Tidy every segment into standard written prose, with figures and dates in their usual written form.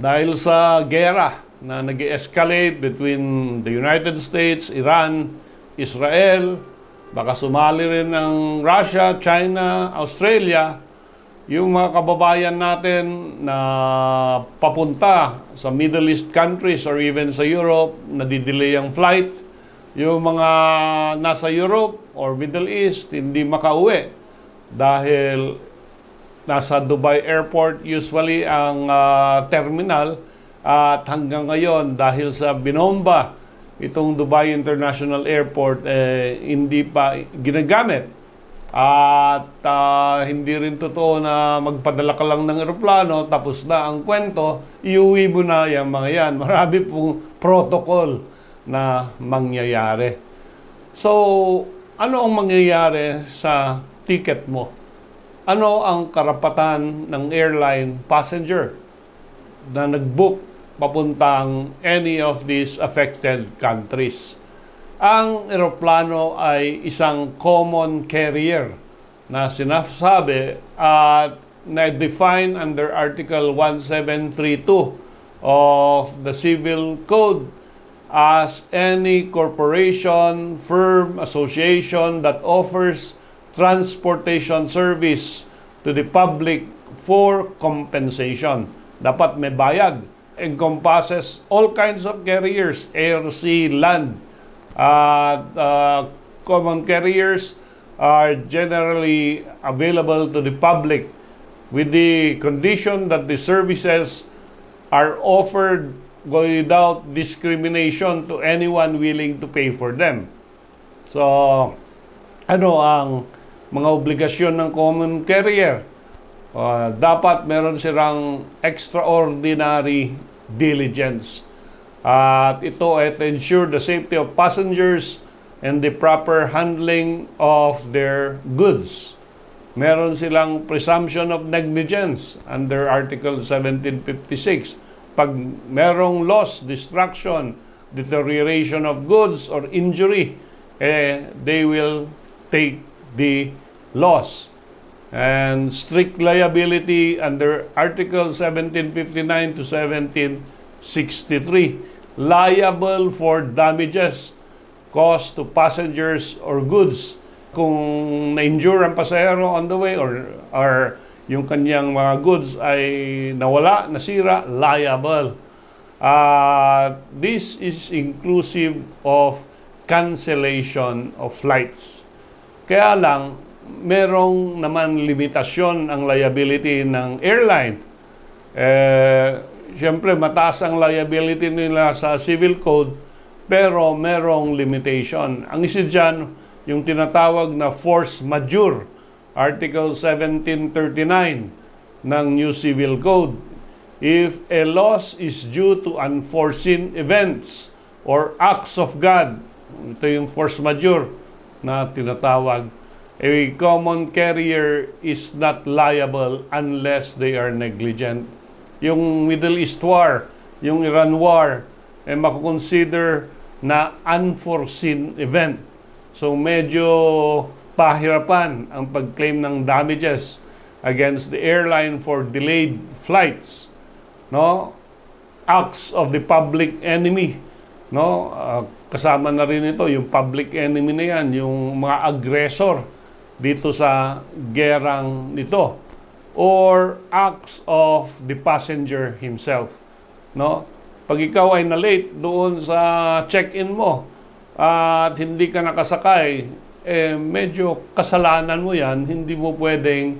Dahil sa gera na nag-escalate between the United States, Iran, Israel, baka sumali rin ng Russia, China, Australia, yung mga kababayan natin na papunta sa Middle East countries or even sa Europe, nadidelay ang flight. Yung mga nasa Europe or Middle East, hindi makauwi dahil nasa Dubai Airport usually ang terminal, at hanggang ngayon dahil sa binomba itong Dubai International Airport hindi pa ginagamit. At hindi rin totoo na magpadala ka lang ng eroplano tapos na ang kwento, iuwi mo na yung mga yan. Marami pong protocol na mangyayari. So, ano ang mangyayari sa ticket mo? Ano ang karapatan ng airline passenger na nag-book papuntang any of these affected countries? Ang eroplano ay isang common carrier na sinasabi at na-define under Article 1732 of the Civil Code as any corporation, firm, association that offers transportation service to the public for compensation. Dapat may bayad. Encompasses all kinds of carriers, air, sea, land. Common carriers are generally available to the public with the condition that the services are offered without discrimination to anyone willing to pay for them. So, ano ang mga obligasyon ng common carrier? Dapat meron silang extraordinary diligence. At ito ay to ensure the safety of passengers and the proper handling of their goods. Meron silang presumption of negligence under Article 1756. Pag merong loss, destruction, deterioration of goods, or injury, they will take the loss. And strict liability under Article 1759 to 1763, liable for damages caused to passengers or goods. Kung na-injure ang pasahero on the way or yung kanyang mga goods ay nawala, nasira, liable. This is inclusive of cancellation of flights. Kaya lang, merong naman limitasyon ang liability ng airline. Siyempre, mataas ang liability nila sa civil code, pero merong limitation. Ang isa dyan, yung tinatawag na force majeure, Article 1739 ng New Civil Code. If a loss is due to unforeseen events or acts of God, ito yung force majeure na tinatawag, a common carrier is not liable unless they are negligent. Yung Middle East War, yung Iran War, makukonsider na unforeseen event. So medyo pahirapan ang pag-claim ng damages against the airline for delayed flights, no? Acts of the public enemy, no? Kasama na rin ito yung public enemy na yan, yung mga aggressor dito sa gerang nito, or acts of the passenger himself, no? Pag ikaw ay na-late doon sa check-in mo at hindi ka nakasakay, medyo kasalanan mo yan, hindi mo pwedeng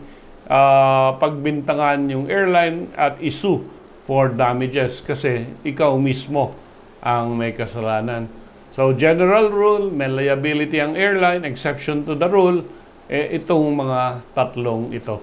pagbintangan yung airline at issue for damages kasi ikaw mismo ang may kasalanan. So, general rule, may liability ang airline, exception to the rule, itong mga tatlong ito.